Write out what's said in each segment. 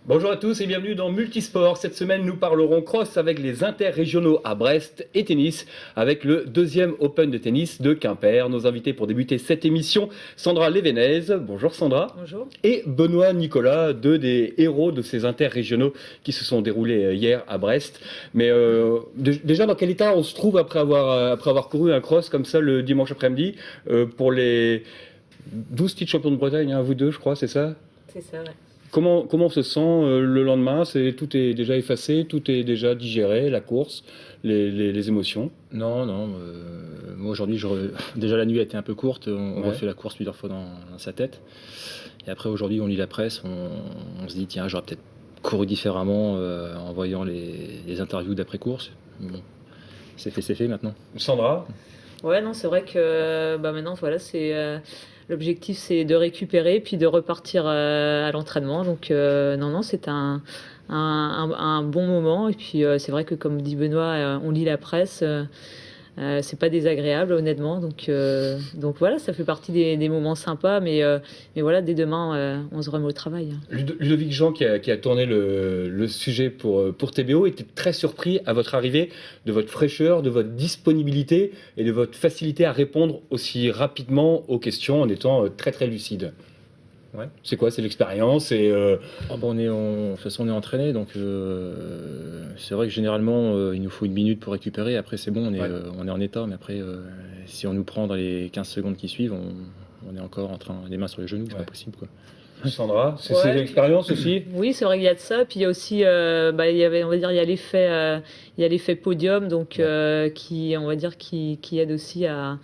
Bonjour à tous et bienvenue dans Multisport. Cette semaine, nous parlerons cross avec les interrégionaux à Brest et tennis avec le deuxième Open de tennis de Quimper. Nos invités pour débuter cette émission, Sandra Lévenez. Bonjour Sandra. Bonjour. Et Benoît Nicolas, deux des héros de ces interrégionaux qui se sont déroulés hier à Brest. Mais déjà, dans quel état on se trouve après avoir couru un cross comme ça le dimanche après-midi pour les 12 titres champions de Bretagne, hein, vous deux, je crois, c'est ça? C'est ça, ouais. Comment on se sent le lendemain? Tout est déjà effacé, tout est déjà digéré, la course, les émotions? Non, non. Moi aujourd'hui, déjà la nuit a été un peu courte. On Ouais. refait la course plusieurs fois dans sa tête. Et après aujourd'hui, on lit la presse. On se dit tiens, j'aurais peut-être couru différemment en voyant les interviews d'après-course. Bon, c'est fait maintenant. Sandra? Ouais, non, c'est vrai que maintenant, voilà, l'objectif, c'est de récupérer puis de repartir à l'entraînement. Donc, non, c'est un bon moment. Et puis, c'est vrai que, comme dit Benoît, on lit la presse. C'est pas désagréable, honnêtement. Donc voilà, ça fait partie des moments sympas. Mais voilà, dès demain, on se remet au travail. Ludovic Jean, qui a tourné le sujet pour TBO, était très surpris à votre arrivée de votre fraîcheur, de votre disponibilité et de votre facilité à répondre aussi rapidement aux questions en étant très très lucide. Ouais. C'est quoi? C'est l'expérience et De toute façon, on est entraîné, donc c'est vrai que généralement, il nous faut une minute pour récupérer. Après, c'est bon, on est en état. Mais après, si on nous prend dans les 15 secondes qui suivent, on est encore en train, les mains sur les genoux, c'est Ouais. pas possible, quoi. Sandra, c'est Ouais. l'expérience aussi? Oui, c'est vrai qu'il y a de ça. Puis il y a aussi, il y avait, on va dire, il y a l'effet podium, donc qui, on va dire, qui aide aussi à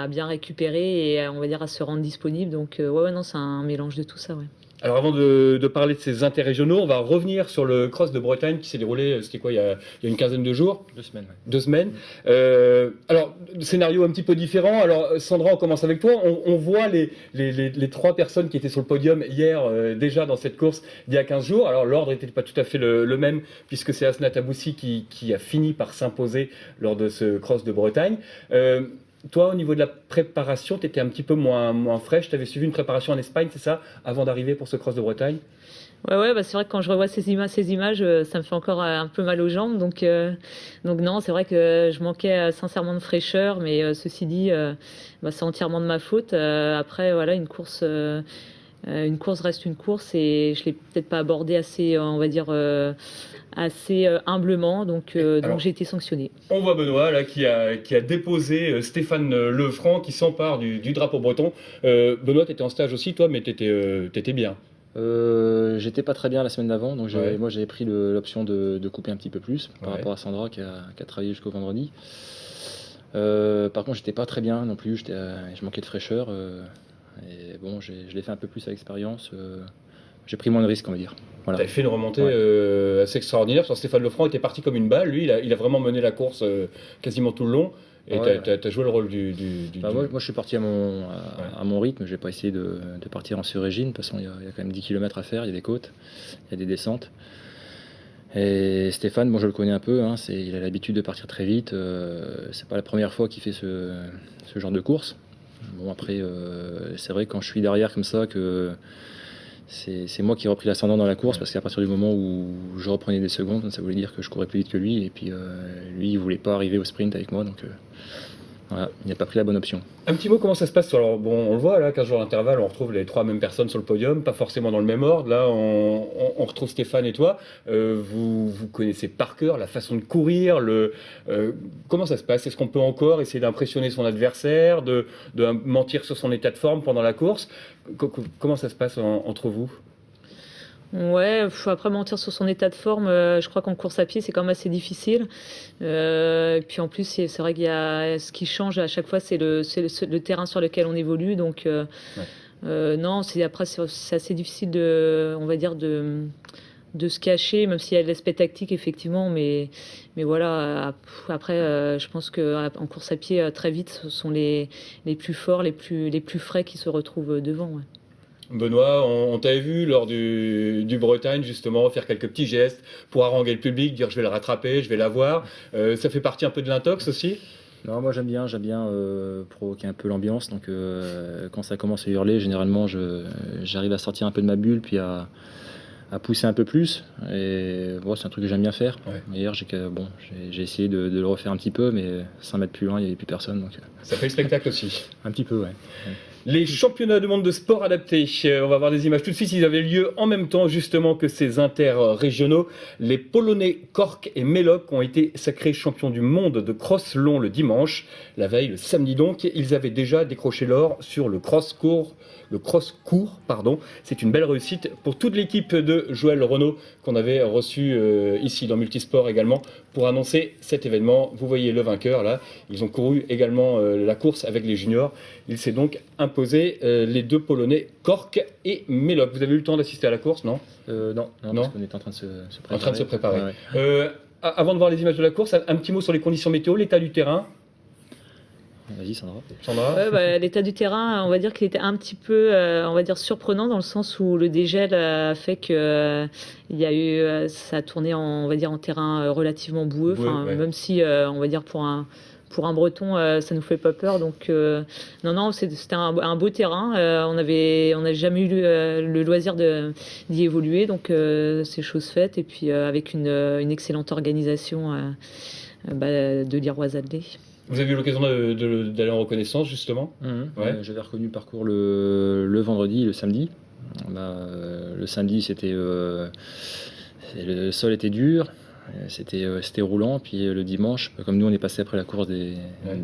bien récupérer et on va dire à se rendre disponible. Donc ouais, non, c'est un mélange de tout ça, ouais. Alors avant de parler de ces interrégionaux, on va revenir sur le cross de Bretagne qui s'est déroulé, c'était quoi, il y a une quinzaine de jours? 2 semaines, ouais. 2 semaines. Alors, scénario un petit peu différent. Alors, Sandra, on commence avec toi. On voit les trois personnes qui étaient sur le podium hier, déjà dans cette course, il y a 15 jours. Alors, l'ordre n'était pas tout à fait le même, puisque c'est Asnat Aboussi qui a fini par s'imposer lors de ce cross de Bretagne. Toi, au niveau de la préparation, tu étais un petit peu moins fraîche. Tu avais suivi une préparation en Espagne, c'est ça, avant d'arriver pour ce cross de Bretagne? Ouais, c'est vrai que quand je revois ces images, ça me fait encore un peu mal aux jambes. Donc non, c'est vrai que je manquais sincèrement de fraîcheur, mais ceci dit, c'est entièrement de ma faute. Après, voilà, une course reste une course et je l'ai peut-être pas abordée assez, on va dire, assez humblement. Donc Alors, j'ai été sanctionnée. on voit Benoît là, qui a déposé Stéphane Lefranc qui s'empare du drapeau breton. Benoît, tu étais en stage aussi, toi, mais tu étais bien. J'étais pas très bien la semaine d'avant, donc Ouais. moi j'avais pris l'option de couper un petit peu plus par Ouais. rapport à Sandra qui a travaillé jusqu'au vendredi. Par contre, j'étais pas très bien non plus, je manquais de fraîcheur. Et bon, je l'ai fait un peu plus à l'expérience. J'ai pris moins de risques, on va dire. Voilà. Tu avais fait une remontée Ouais. assez extraordinaire, parce que Stéphane Lefranc était parti comme une balle. Lui, il a vraiment mené la course quasiment tout le long. Et Ouais. tu as joué le rôle Moi, je suis parti à mon rythme. Je n'ai pas essayé de partir en sur-régime. De toute façon, il y a quand même 10 km à faire. Il y a des côtes, il y a des descentes. Et Stéphane, bon, je le connais un peu. Hein, il a l'habitude de partir très vite. C'est pas la première fois qu'il fait ce genre de course. Bon, après, c'est vrai que quand je suis derrière comme ça, que c'est moi qui ai repris l'ascendant dans la course, parce qu'à partir du moment où je reprenais des secondes, ça voulait dire que je courais plus vite que lui. Et puis lui, il voulait pas arriver au sprint avec moi. Donc voilà, il n'a pas pris la bonne option. Un petit mot, comment ça se passe? Alors, bon, on le voit, là, 15 jours d'intervalle, on retrouve les trois mêmes personnes sur le podium, pas forcément dans le même ordre. Là, on retrouve Stéphane et toi. Vous connaissez par cœur la façon de courir. Comment ça se passe? Est-ce qu'on peut encore essayer d'impressionner son adversaire, de mentir sur son état de forme pendant la course? Comment ça se passe entre vous? Ouais, après mentir sur son état de forme, je crois qu'en course à pied, c'est quand même assez difficile. Et puis en plus, c'est vrai qu'il y a ce qui change à chaque fois, c'est le terrain sur lequel on évolue. Donc non, c'est assez difficile on va dire de se cacher, même s'il y a de l'aspect tactique effectivement. Mais voilà, après, je pense que en course à pied, très vite, ce sont les plus forts, les plus frais qui se retrouvent devant. Ouais. Benoît, on t'avait vu lors du Bretagne justement faire quelques petits gestes pour haranguer le public, dire je vais le rattraper, je vais l'avoir. Ça fait partie un peu de l'intox aussi? Non, moi j'aime bien provoquer un peu l'ambiance. Donc quand ça commence à hurler, généralement j'arrive à sortir un peu de ma bulle, puis à à pousser un peu plus. Et bon, c'est un truc que j'aime bien faire. Ouais. Hier, j'ai essayé de le refaire un petit peu, mais 100 mètres plus loin, il n'y avait plus personne. Donc, Ça fait le spectacle aussi. un petit peu, ouais. Les championnats du monde de sport adaptés, on va voir des images tout de suite, ils avaient lieu en même temps justement que ces interrégionaux. Les Polonais Cork et Meloc ont été sacrés champions du monde de cross long le dimanche. La veille, le samedi donc, ils avaient déjà décroché l'or sur le cross-court. C'est une belle réussite pour toute l'équipe de Joël Renaud qu'on avait reçu ici dans Multisport également pour annoncer cet événement. Vous voyez le vainqueur là, ils ont couru également la course avec les juniors. Il s'est donc imposé les deux Polonais Cork et Meloc. Vous avez eu le temps d'assister à la course, non? Non, parce qu'on était en train de se préparer. En train de se préparer. Ouais. Avant de voir les images de la course, un petit mot sur les conditions météo, l'état du terrain. Vas-y, Sandra. Sandra? Ouais, l'état du terrain, on va dire qu'il était un petit peu, on va dire surprenant dans le sens où le dégel a fait que il y a eu, ça a tourné on va dire en terrain relativement boueux. Ouais. Même si, on va dire pour un Breton, ça nous fait pas peur. Donc non, c'était un beau terrain. On n'a jamais eu le loisir d'y évoluer, donc c'est chose faite. Et puis avec une excellente organisation de l'Iroise Adley. Vous avez eu l'occasion d'aller en reconnaissance justement? Ouais. J'avais reconnu le parcours le vendredi et le samedi. Le samedi, le sol était dur, c'était roulant. Puis le dimanche, comme nous on est passé après la course des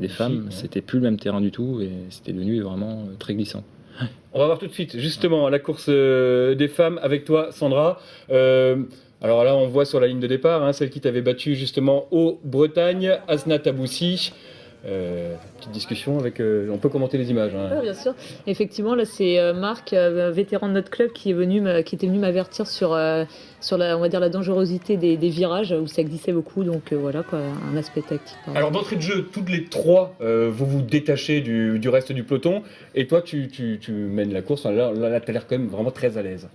femmes, c'était plus le même terrain du tout et c'était devenu vraiment très glissant. On va voir tout de suite justement la course des femmes avec toi, Sandra. Alors là, on voit sur la ligne de départ, celle qui t'avait battu justement au Bretagne, Asna Taboussi. Petite discussion avec. On peut commenter les images. Oui, bien sûr. Effectivement, là, c'est Marc, vétéran de notre club, qui était venu m'avertir sur la, on va dire, la dangerosité des virages où ça glissait beaucoup. Donc voilà, quoi, un aspect tactique. Alors d'entrée de jeu, toutes les trois, vous vous détachez du reste du peloton, et toi, tu mènes la course. Là, tu as l'air quand même vraiment très à l'aise.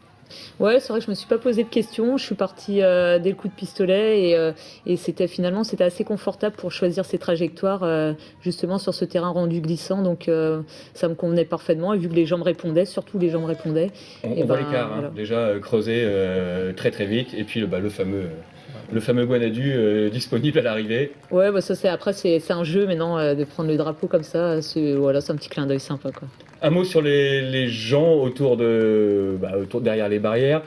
Ouais, c'est vrai que je me suis pas posé de questions. Je suis partie dès le coup de pistolet et c'était assez confortable pour choisir ses trajectoires justement sur ce terrain rendu glissant. Donc ça me convenait parfaitement et vu que les jambes répondaient, surtout les jambes répondaient. On voit l'écart, voilà. Déjà creusé très très vite et puis le fameux Guanadu disponible à l'arrivée. Ouais, bah ça c'est un jeu maintenant de prendre le drapeau comme ça. C'est un petit clin d'œil sympa, quoi. Un mot sur les gens autour derrière les barrières,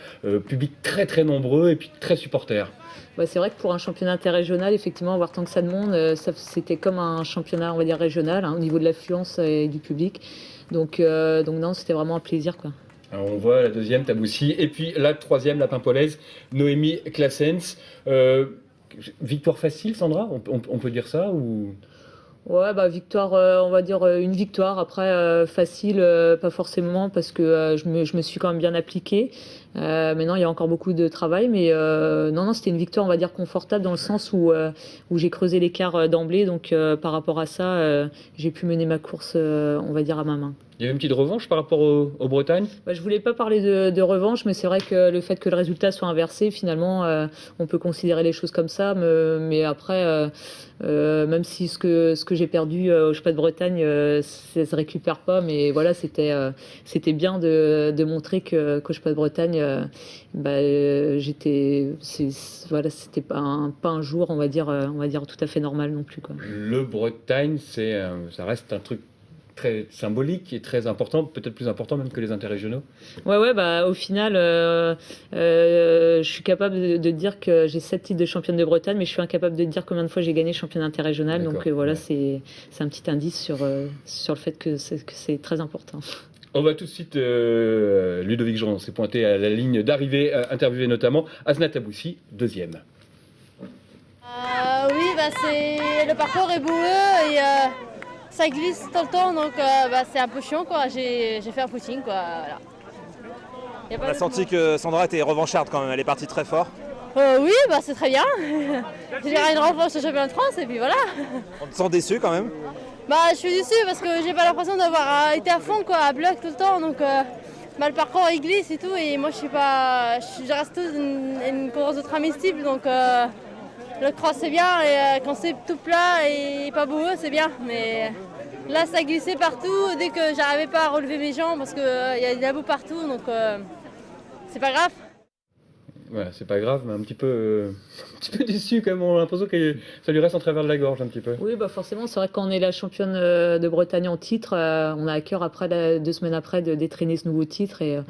public très très nombreux et puis très supporters. Bah, c'est vrai que pour un championnat interrégional, effectivement, avoir tant que ça de monde, c'était comme un championnat, on va dire, régional, au niveau de l'affluence et du public. Donc non, c'était vraiment un plaisir, quoi. Alors on voit la deuxième, Taboussi, et puis la troisième, la Pimpolaise, Noémie Claessens. Victoire facile, Sandra, on peut dire ça ou... Ouais, victoire, on va dire une victoire. Après, facile, pas forcément, parce que je me suis quand même bien appliquée. Maintenant, il y a encore beaucoup de travail, mais non, c'était une victoire, on va dire, confortable dans le sens où j'ai creusé l'écart d'emblée. Donc, par rapport à ça, j'ai pu mener ma course, on va dire, à ma main. Il y avait une petite revanche par rapport aux Bretagnes? Je voulais pas parler de revanche, mais c'est vrai que le fait que le résultat soit inversé, finalement, on peut considérer les choses comme ça. Mais après, même si ce que j'ai perdu au Championnat de Bretagne, ça se récupère pas. Mais voilà, c'était bien de montrer que qu'au Championnat de Bretagne, c'était pas un jour, on va dire tout à fait normal non plus, quoi. Le Bretagne, ça reste un truc très symbolique et très important, peut-être plus important même que les interrégionaux. Ouais, au final, je suis capable de dire que j'ai 7 titres de championne de Bretagne, mais je suis incapable de dire combien de fois j'ai gagné championne interrégional. Donc voilà, c'est un petit indice sur le fait que c'est très important. On va tout de suite, Ludovic Jean s'est pointé à la ligne d'arrivée, interviewé notamment Asna Taboussi, deuxième. Le parcours est boueux et ça glisse tout le temps, donc c'est un peu chiant, quoi. J'ai fait un footing, quoi. Voilà. On a senti que Sandra était revancharde quand même, elle est partie très fort. Oui, c'est très bien. J'ai une revanche au championnat de France et puis voilà. On te sent déçu quand même? Je suis déçue parce que j'ai pas l'impression d'avoir été à fond, quoi, à bloc tout le temps, donc le parcours il glisse et tout, et moi je reste toute une course de travestible, donc le cross c'est bien, et quand c'est tout plat et pas boueux c'est bien, mais là ça glissait partout dès que j'arrivais pas à relever mes jambes parce qu'il y a de la boue partout, donc c'est pas grave. Voilà, c'est pas grave, mais un petit peu déçu quand même. On a l'impression que ça lui reste en travers de la gorge un petit peu. Oui, bah forcément, c'est vrai que quand on est la championne de Bretagne en titre, on a à cœur après 2 semaines après de détraîner ce nouveau titre et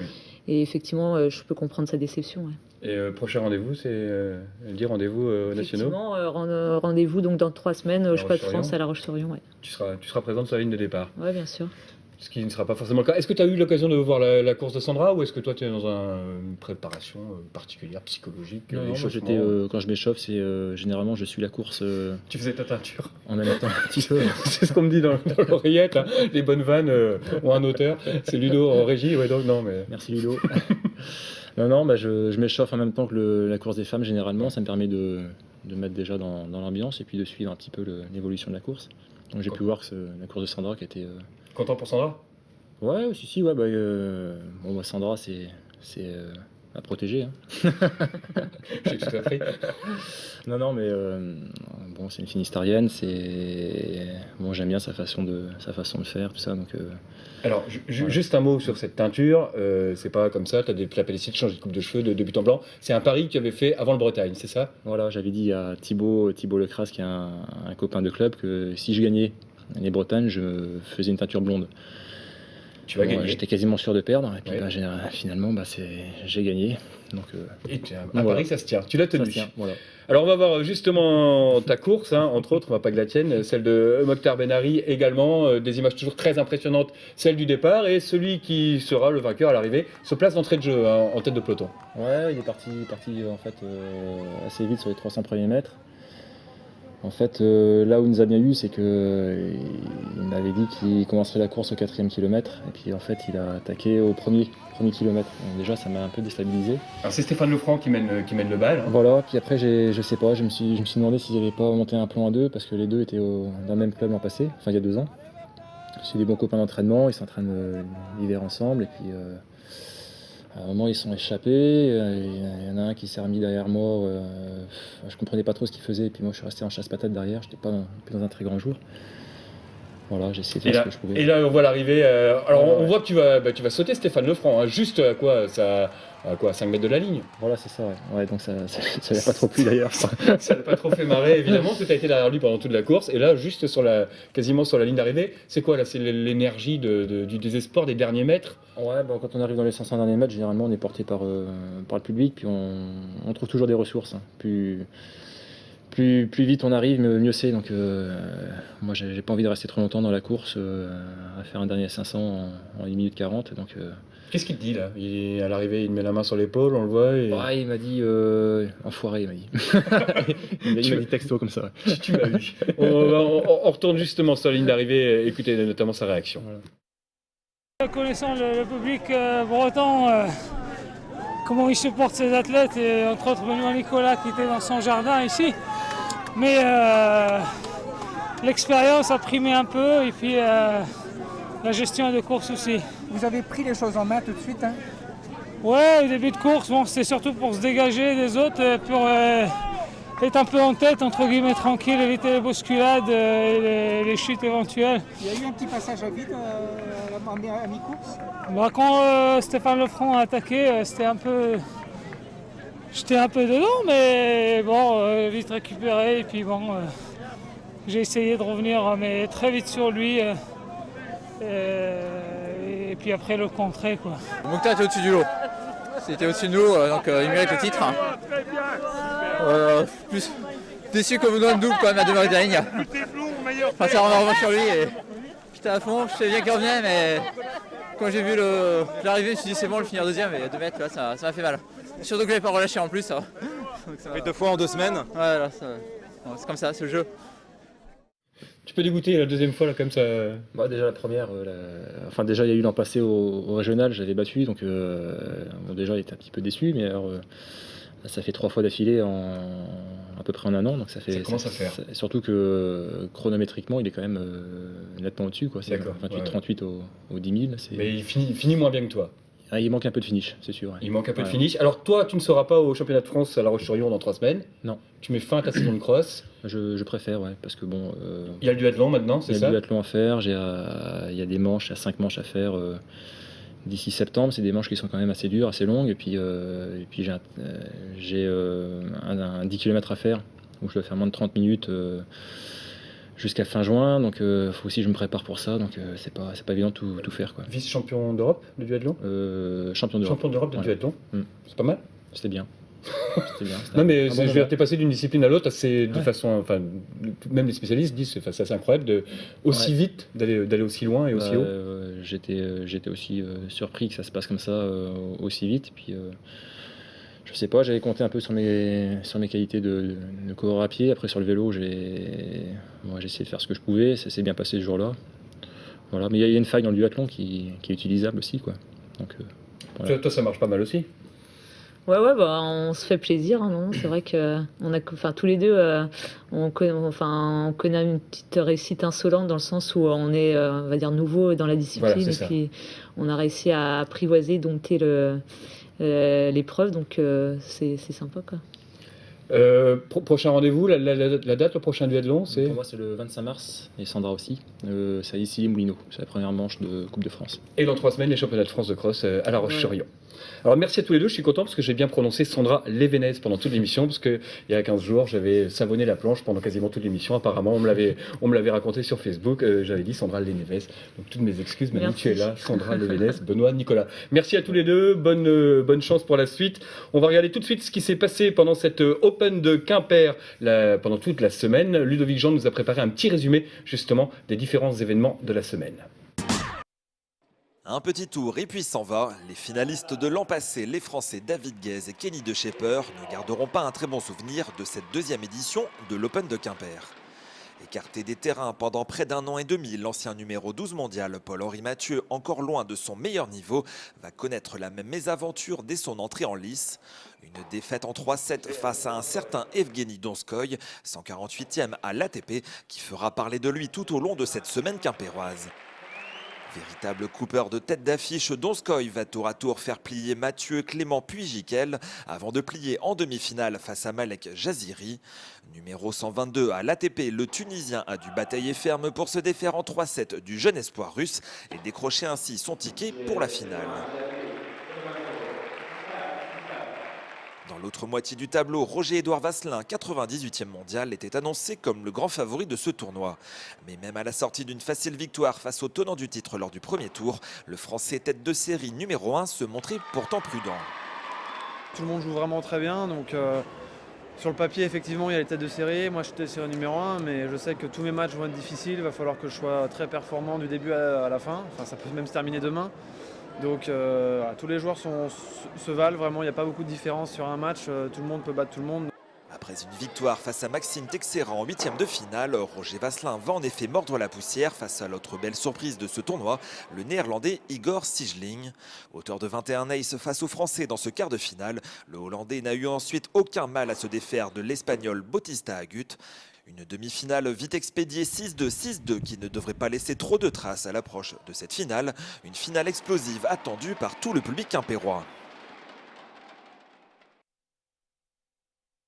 effectivement, je peux comprendre sa déception. Ouais. Et prochain rendez-vous, c'est rendez-vous aux nationaux. Effectivement, rendez-vous donc dans 3 semaines au Championnat de Roche-sur-Yon. France à La Roche-sur-Yon. Ouais. Tu seras présente sur la ligne de départ. Ouais, bien sûr. Ce qui ne sera pas forcément le cas. Est-ce que tu as eu l'occasion de voir la course de Sandra ou est-ce que toi tu es dans une préparation particulière, psychologique Non, moi, échauffement quand je m'échauffe, c'est généralement je suis la course Tu faisais ta teinture. en même temps un petit peu. C'est ce qu'on me dit dans l'oreillette. Hein. Les bonnes vannes ont un auteur. C'est Ludo en régie. Ouais, donc non, mais... Merci Ludo. Non, bah, je m'échauffe en même temps que la course des femmes généralement. Ça me permet de me mettre déjà dans l'ambiance et puis de suivre un petit peu l'évolution de la course. Donc j'ai pu voir que la course de Sandra qui était... Content pour Sandra? Ouais, si, ouais, bah, Sandra, c'est à protéger. Hein. J'ai tout appris. Non, mais c'est une Finistérienne, j'aime bien sa façon de faire, tout ça, donc... Alors, juste un mot sur cette teinture. C'est pas comme ça, tu as décidé de changer de coupe de cheveux de but en blanc. C'est un pari que tu avais fait avant le Bretagne, c'est ça? Voilà, j'avais dit à Thibaut Lecras, qui est un copain de club, que si je gagnais les Bretagnes, je faisais une teinture blonde. Tu vas gagner. J'étais quasiment sûr de perdre, et puis Ouais. finalement, j'ai gagné. Donc, Et un pari, ça se tient. Tu l'as ça tenu. se tient, voilà. Alors on va voir justement ta course, hein, entre autres, on va pas que la tienne, celle de Mokhtar Benari également, des images toujours très impressionnantes, celle du départ, et celui qui sera le vainqueur à l'arrivée se place d'entrée de jeu hein, en tête de peloton. Ouais, il est parti en fait assez vite sur les 300 premiers mètres. En fait, là où il nous a bien eu, c'est que il m'avait dit qu'il commencerait la course au 4e kilomètre, et puis en fait, il a attaqué au premier kilomètre. Donc déjà, ça m'a un peu déstabilisé. Alors c'est Stéphane Lefranc qui mène le bal. Hein. Voilà, puis après, je sais pas, je me suis demandé s'ils n'avaient pas monté un plan à deux, parce que les deux étaient dans le même club l'an passé, enfin il y a 2 ans. C'est des bons copains d'entraînement, ils s'entraînent l'hiver ensemble, et puis à un moment ils sont échappés, il y en a un qui s'est remis derrière moi, je comprenais pas trop ce qu'il faisait, et puis moi je suis resté en chasse-patate derrière, j'étais pas dans un très grand jour. Voilà, j'ai essayé de faire ce que je pouvais. Et là, on voit l'arrivée. Alors, on voit que tu vas sauter Stéphane Lefranc, hein, juste à quoi 5 mètres de la ligne. Voilà, c'est ça, ouais. Donc ça n'a pas trop plu d'ailleurs. Ça n'a pas trop fait marrer, évidemment, que tu as été derrière lui pendant toute la course. Et là, juste quasiment sur la ligne d'arrivée, c'est quoi là? C'est l'énergie du désespoir des derniers mètres? Ouais, quand on arrive dans les 500 derniers mètres, généralement on est porté par le public, puis on trouve toujours des ressources. Hein. Plus vite on arrive, mieux c'est. Donc moi j'ai pas envie de rester trop longtemps dans la course, à faire un dernier 500 en 1 minute 40. Donc, Qu'est-ce qu'il te dit là? À l'arrivée, il met la main sur l'épaule, on le voit. Et... ouais, il m'a dit enfoiré, il m'a dit. il m'a dit texto comme ça. Tu m'as vu. On retourne justement sur la ligne d'arrivée, écoutez notamment sa réaction. Voilà. Connaissant le public breton, comment il supporte ses athlètes, et entre autres Benoît Nicolas qui était dans son jardin ici. Mais l'expérience a primé un peu, et puis la gestion de course aussi. Vous avez pris les choses en main tout de suite, hein? Ouais, au début de course, c'était surtout pour se dégager des autres, pour être un peu en tête, entre guillemets, tranquille, éviter les bousculades et les chutes éventuelles. Il y a eu un petit passage à vide à mi-course. Quand Stéphane Lefranc a attaqué, j'étais un peu dedans, mais bon, vite récupéré, et puis j'ai essayé de revenir mais très vite sur lui, et puis après le contrer, quoi. Mokhtar était au-dessus du lot. C'était au-dessus de nous, donc il mérite le titre. Plus déçu comme dans le double quand même à 2 mètres de la ligne. Enfin, ça rend vraiment sur lui, et j'étais à fond, je savais bien qu'il revenait, mais quand j'ai vu l'arrivée, je me suis dit c'est bon, le finir deuxième, et à 2 mètres, là, ça m'a fait mal. Surtout que je n'avais pas relâché en plus. Ça fait 2 fois en 2 semaines. Ouais, là, c'est comme ça, c'est le jeu. Tu peux dégoûter la deuxième fois là comme ça? Déjà la première, déjà il y a eu l'an passé au régional, j'avais battu, donc déjà il était un petit peu déçu, mais alors ça fait 3 fois d'affilée à peu près en 1 an, donc ça fait. Ça commence à faire. Surtout que chronométriquement il est quand même nettement au-dessus, quoi. C'est D'accord, 28-38 au 10 000. Mais il finit moins bien que toi. Ah, il manque un peu de finish, c'est sûr. Ouais. Il manque un peu de finish. Alors toi, tu ne seras pas au championnat de France à La Roche-sur-Yon dans 3 semaines. Non. Tu mets fin à ta saison de cross. Je préfère, ouais, parce que bon. Il y a le duathlon maintenant, c'est ça? Il y a le duathlon à faire, il y a des manches, il y a 5 manches à faire. d'ici septembre. C'est des manches qui sont quand même assez dures, assez longues. Et puis j'ai un 10 km à faire où je dois faire moins de 30 minutes jusqu'à fin juin. Donc il faut aussi que je me prépare pour ça. Donc c'est pas évident de tout faire, quoi. Vice-champion d'Europe de duathlon. Champion d'Europe. Champion d'Europe de Ouais. duathlon. Mm. C'est pas mal. C'était bien. C'était Non mais un bon je veux moment. dire, t'es passé d'une discipline à l'autre assez de Ouais. façon, enfin, même les spécialistes disent c'est assez incroyable de aussi Ouais. vite d'aller aussi loin et aussi haut. J'étais aussi surpris que ça se passe comme ça aussi vite. Puis je sais pas, j'avais compté un peu sur mes qualités de coureur à pied. Après sur le vélo, j'ai essayé de faire ce que je pouvais. Ça s'est bien passé ce jour-là. Voilà, mais il y a une faille dans le duathlon qui est utilisable aussi, quoi. Donc voilà. Toi, ça marche pas mal aussi. Ouais, bah, on se fait plaisir, hein, non. C'est vrai que tous les deux, on connaît une petite réussite insolente dans le sens où on est, on va dire, nouveau dans la discipline, Voilà, c'est et ça. puis on a réussi à apprivoiser, dompter l'épreuve, donc c'est sympa, quoi. Prochain rendez-vous, la date, le prochain duathlon, c'est Pour moi, c'est le 25 mars, et Sandra aussi. C'est à Issy-les-Moulineaux. C'est la première manche de Coupe de France. et dans 3 semaines les championnats de France de cross à La Roche-sur-Yon. Alors merci à tous les deux, je suis content parce que j'ai bien prononcé Sandra Lévenez pendant toute l'émission, parce qu'il y a 15 jours j'avais savonné la planche pendant quasiment toute l'émission. Apparemment on me l'avait raconté sur Facebook, j'avais dit Sandra Lévenez, donc toutes mes excuses, maintenant Merci. tu es là, Sandra Lévenez, Benoît, Nicolas. Merci à tous les deux, bonne chance pour la suite. On va regarder tout de suite ce qui s'est passé pendant cette Open de Quimper pendant toute la semaine. Ludovic Jean nous a préparé un petit résumé justement des différents événements de la semaine. Un petit tour et puis s'en va. Les finalistes de l'an passé, les Français David Guez et Kenny De Schepper, ne garderont pas un très bon souvenir de cette deuxième édition de l'Open de Quimper. Écarté des terrains pendant près d'1 an et demi, l'ancien numéro 12 mondial Paul-Henri Mathieu, encore loin de son meilleur niveau, va connaître la même mésaventure dès son entrée en lice. Une défaite en 3-7 face à un certain Evgeny Donskoy, 148e à l'ATP, qui fera parler de lui tout au long de cette semaine quimpéroise. Véritable coupeur de tête d'affiche, Donskoy va tour à tour faire plier Mathieu, Clément puis Jiquel avant de plier en demi-finale face à Malek Jaziri. Numéro 122 à l'ATP, le Tunisien a dû batailler ferme pour se défaire en 3-7 du jeune espoir russe et décrocher ainsi son ticket pour la finale. Dans l'autre moitié du tableau, Roger-Édouard Vasselin, 98e mondial, était annoncé comme le grand favori de ce tournoi. Mais même à la sortie d'une facile victoire face au tenant du titre lors du premier tour, le Français tête de série numéro 1 se montrait pourtant prudent. Tout le monde joue vraiment très bien, donc sur le papier, effectivement, il y a les têtes de série. Moi, je suis tête de série numéro 1, mais je sais que tous mes matchs vont être difficiles. Il va falloir que je sois très performant du début à la fin. Enfin, ça peut même se terminer demain. Donc tous les joueurs se valent, vraiment, il n'y a pas beaucoup de différence sur un match, tout le monde peut battre tout le monde. Après une victoire face à Maxime Teixeira en 8e de finale, Roger Vasselin va en effet mordre la poussière face à l'autre belle surprise de ce tournoi, le néerlandais Igor Sijling. Auteur de 21 aces face aux Français dans ce quart de finale, le Hollandais n'a eu ensuite aucun mal à se défaire de l'Espagnol Bautista Agut. Une demi-finale vite expédiée 6-2, 6-2 qui ne devrait pas laisser trop de traces à l'approche de cette finale. Une finale explosive attendue par tout le public quimpérois.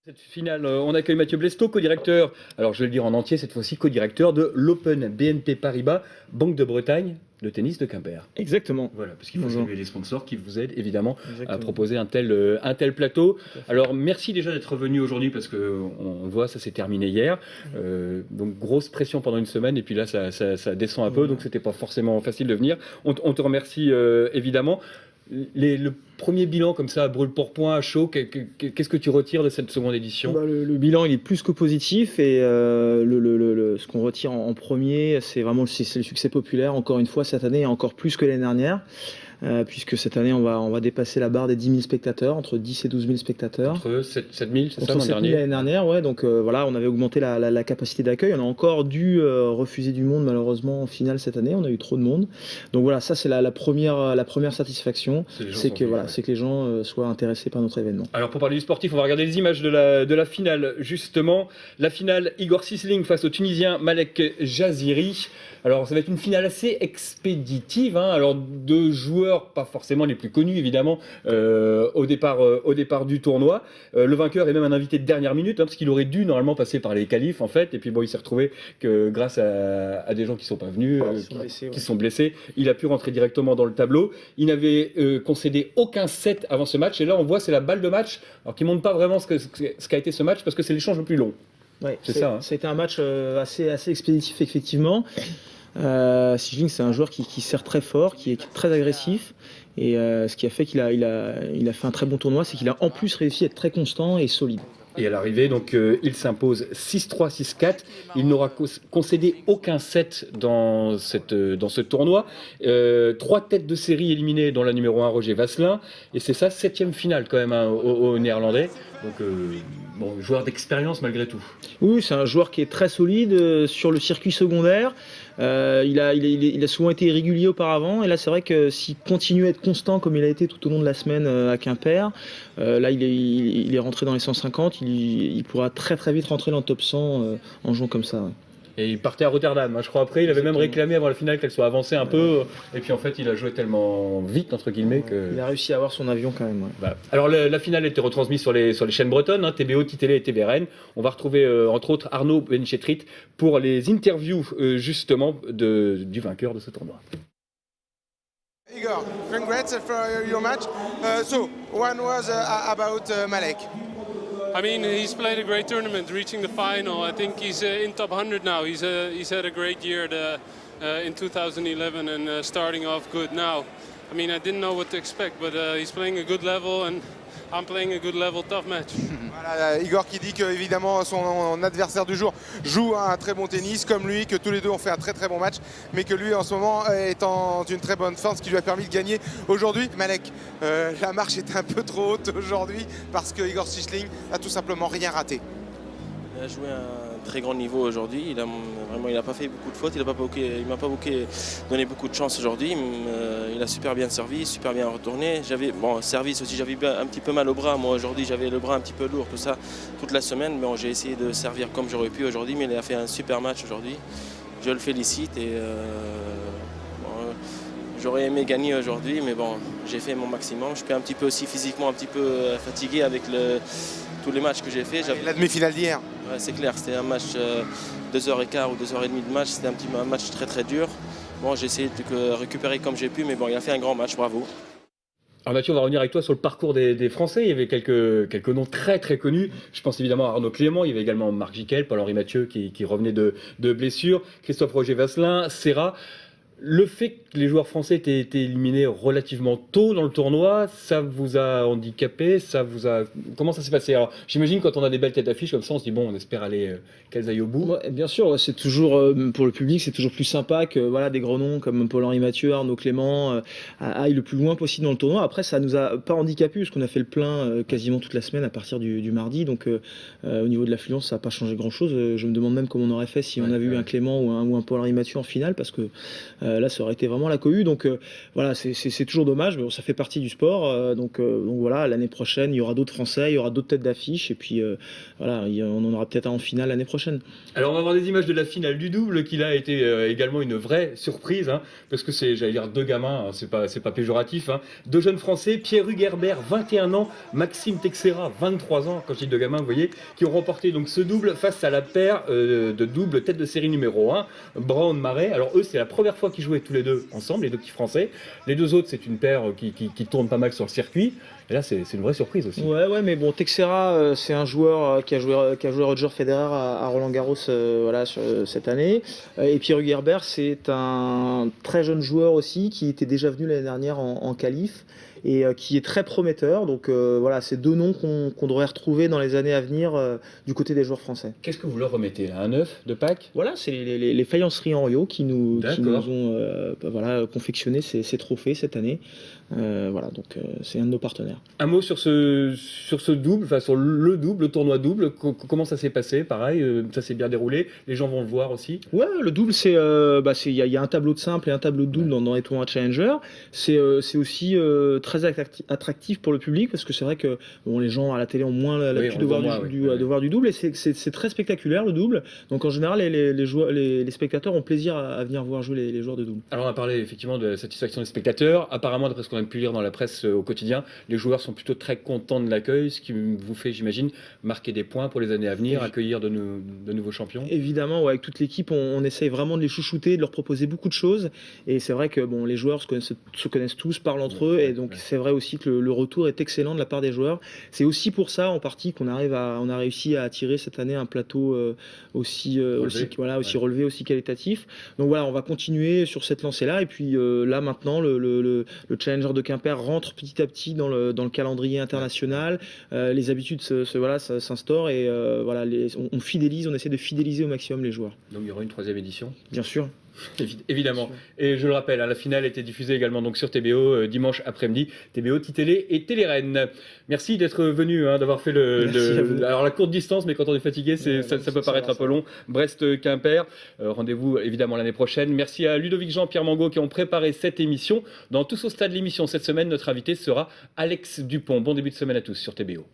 Cette finale, on accueille Mathieu Blesto, co-directeur, alors je vais le dire en entier cette fois-ci, co-directeur de l'Open BNP Paribas, Banque de Bretagne, de tennis de Quimper. Exactement. Voilà, parce qu'il faut Bonjour. saluer les sponsors qui vous aident évidemment Exactement. à proposer un tel plateau. Alors merci déjà d'être venu aujourd'hui parce qu'on voit ça s'est terminé hier. Donc grosse pression pendant une semaine et puis là ça descend un peu, donc c'était pas forcément facile de venir. On te remercie évidemment. Le premier bilan comme ça, à brûle-pourpoint, à chaud, qu'est-ce que tu retires de cette seconde édition ? Le bilan il est plus que positif et ce qu'on retire en premier c'est vraiment le succès populaire, encore une fois cette année encore plus que l'année dernière. Puisque cette année on va dépasser la barre des 10 000 spectateurs, entre 10 et 12 000 spectateurs. Entre 7 000, c'est ça Entre l'an 7 000 dernier l'année dernière, ouais, donc voilà, on avait augmenté la capacité d'accueil. On a encore dû refuser du monde malheureusement en finale cette année, on a eu trop de monde. Donc voilà, ça c'est la première satisfaction, c'est que les gens soient intéressés par notre événement. Alors pour parler du sportif, on va regarder les images de la finale justement. La finale Igor Sijling face au Tunisien Malek Jaziri. Alors ça va être une finale assez expéditive, hein. Alors deux joueurs joueurs pas forcément les plus connus évidemment au départ du tournoi. Le vainqueur est même un invité de dernière minute, parce qu'il aurait dû normalement passer par les qualifs en fait, et puis bon, il s'est retrouvé que grâce à des gens qui sont pas venus, qui sont blessés, il a pu rentrer directement dans le tableau. Il n'avait concédé aucun set avant ce match, et là on voit c'est la balle de match, alors qui montre pas vraiment ce qu'a été ce match, parce que c'est l'échange le plus long. Ouais, c'est ça. Hein. C'était un match assez expéditif effectivement. Xi Jinping, c'est un joueur qui sert très fort, qui est très agressif, et ce qui a fait qu'il a fait un très bon tournoi, c'est qu'il a en plus réussi à être très constant et solide. Et à l'arrivée, donc, il s'impose 6-3, 6-4. Il n'aura concédé aucun set dans ce tournoi. 3 têtes de série éliminées, dont la numéro 1, Roger Vasselin. Et c'est sa 7e finale quand même au Néerlandais. Donc, joueur d'expérience malgré tout. Oui, c'est un joueur qui est très solide sur le circuit secondaire. Il a souvent été irrégulier auparavant, et là c'est vrai que s'il continue à être constant comme il a été tout au long de la semaine à Quimper, là il est rentré dans les 150, il pourra très très vite rentrer dans le top 100 en jouant comme ça. Ouais. Et il partait à Rotterdam, je crois. Après, il avait même réclamé avant la finale qu'elle soit avancée un peu. Et puis en fait, il a joué tellement vite, entre guillemets, que... Il a réussi à avoir son avion quand même. Ouais. Voilà. Alors la finale était retransmise sur les chaînes bretonnes, TBO, Titélé et TVRN. On va retrouver entre autres Arnaud Benchetrit pour les interviews justement du vainqueur de ce tournoi. Igor, congrats for your match. So, one was about Malek. I mean, he's played a great tournament, reaching the final. I think he's in top 100 now. He's had a great year in 2011 and starting off good now. I mean, I didn't know what to expect, but he's playing a good level and I'm playing a good level, tough match. Voilà, Igor qui dit que évidemment son adversaire du jour joue un très bon tennis comme lui, que tous les deux ont fait un très très bon match, mais que lui en ce moment est en une très bonne forme, ce qui lui a permis de gagner aujourd'hui. Malek, la marche était un peu trop haute aujourd'hui parce que Igor Sijsling a tout simplement rien raté. Il a joué à un très grand niveau aujourd'hui, il n'a pas fait beaucoup de fautes, il m'a pas donné beaucoup de chance aujourd'hui, il a super bien servi, super bien retourné. Service aussi, j'avais un petit peu mal au bras, moi aujourd'hui j'avais le bras un petit peu lourd, tout ça, toute la semaine, mais j'ai essayé de servir comme j'aurais pu aujourd'hui, mais il a fait un super match aujourd'hui, je le félicite et j'aurais aimé gagner aujourd'hui, mais bon, j'ai fait mon maximum, je suis un petit peu aussi physiquement un petit peu fatigué avec tous les matchs que j'ai fait. La demi-finale d'hier. Ouais, c'est clair, c'était un match 2h15 ou 2h30 de match, c'était un match très très dur. Bon, j'ai essayé de récupérer comme j'ai pu, mais bon, il a fait un grand match, bravo. Alors Mathieu, on va revenir avec toi sur le parcours des Français. Il y avait quelques noms très très connus. Je pense évidemment à Arnaud Clément, il y avait également Marc Jiquel, Paul-Henri Mathieu qui revenait de blessure, Christophe Roger Vasselin, Serra. Le fait que les joueurs français aient été éliminés relativement tôt dans le tournoi, ça vous a handicapé, Comment ça s'est passé? Alors, j'imagine quand on a des belles têtes d'affiche comme ça, on se dit bon, on espère qu'elles aillent au bout. Ouais, bien sûr, c'est toujours pour le public, c'est toujours plus sympa que des gros noms comme Paul-Henri Mathieu, Arnaud Clément aillent le plus loin possible dans le tournoi. Après, ça nous a pas handicapé parce qu'on a fait le plein quasiment toute la semaine à partir du mardi. Donc, au niveau de l'affluence, ça n'a pas changé grand-chose. Je me demande même comment on aurait fait si on avait eu un Clément ou un Paul-Henri Mathieu en finale, parce que là, ça aurait été vraiment la cohue. Donc voilà, c'est toujours dommage, mais bon, ça fait partie du sport. Donc voilà, l'année prochaine, il y aura d'autres Français, il y aura d'autres têtes d'affiche, et puis voilà, on en aura peut-être un en finale l'année prochaine. Alors on va voir des images de la finale du double, qui là a été également une vraie surprise, parce que c'est, j'allais dire, deux gamins, c'est pas péjoratif, deux jeunes Français, Pierre-Hugues Herbert, 21 ans, Maxime Texera, 23 ans, quand je dis deux gamins, vous voyez, qui ont remporté donc ce double face à la paire de double tête de série numéro 1, Brown-Marais. Alors eux, c'est la première fois qu'ils jouaient tous les deux ensemble, les deux petits Français. Les deux autres, c'est une paire qui tourne pas mal sur le circuit. Et là, c'est une vraie surprise aussi. Ouais, mais bon, Texera, c'est un joueur qui a joué Roger Federer à Roland-Garros cette année. Et Pierre-Hugues Herbert, c'est un très jeune joueur aussi qui était déjà venu l'année dernière en qualif et qui est très prometteur. Donc voilà, c'est deux noms qu'on devrait retrouver dans les années à venir du côté des joueurs français. Qu'est-ce que vous leur remettez là? Un œuf de Pâques? Voilà, c'est les faïenceries Henriot qui nous ont confectionné ces trophées cette année. Voilà, donc c'est un de nos partenaires. Un mot sur ce double, enfin sur le double, le tournoi double. Comment ça s'est passé? Pareil, ça s'est bien déroulé. Les gens vont le voir aussi. Ouais, le double, il y a un tableau de simple et un tableau de double dans les tournois Challenger. C'est aussi très attractif pour le public parce que c'est vrai que les gens à la télé ont moins l'habitude de voir du double et c'est très spectaculaire le double. Donc en général, les spectateurs ont plaisir à venir voir jouer les joueurs de double. Alors on a parlé effectivement de la satisfaction des spectateurs. Apparemment, d'après ce qu'on a pu lire dans la presse au quotidien, les joueurs sont plutôt très contents de l'accueil, ce qui vous fait, j'imagine, marquer des points pour les années à venir, accueillir de nouveaux champions. Évidemment, avec toute l'équipe, on essaye vraiment de les chouchouter, de leur proposer beaucoup de choses. Et c'est vrai que les joueurs se connaissent tous, parlent entre eux. Et donc c'est vrai aussi que le retour est excellent de la part des joueurs. C'est aussi pour ça, en partie, qu'on a réussi à attirer cette année un plateau aussi relevé, aussi qualitatif. Donc voilà, on va continuer sur cette lancée-là. Et puis là, maintenant, le Challenger de Quimper rentre petit à petit dans le calendrier international. Les habitudes s'instaurent et on fidélise, on essaie de fidéliser au maximum les joueurs. Donc il y aura une 3e édition. Bien sûr. Évidemment. Et je le rappelle, la finale a été diffusée également donc sur TBO dimanche après-midi. TBO, Titélé et Téléren. Merci d'être venu, d'avoir fait alors la courte distance, mais quand on est fatigué, ça peut paraître un peu long. Brest-Quimper. Rendez-vous évidemment l'année prochaine. Merci à Ludovic Jean, Pierre Mangot qui ont préparé cette émission. Dans Tous au stade, l'émission cette semaine, notre invité sera Alex Dupont. Bon début de semaine à tous sur TBO.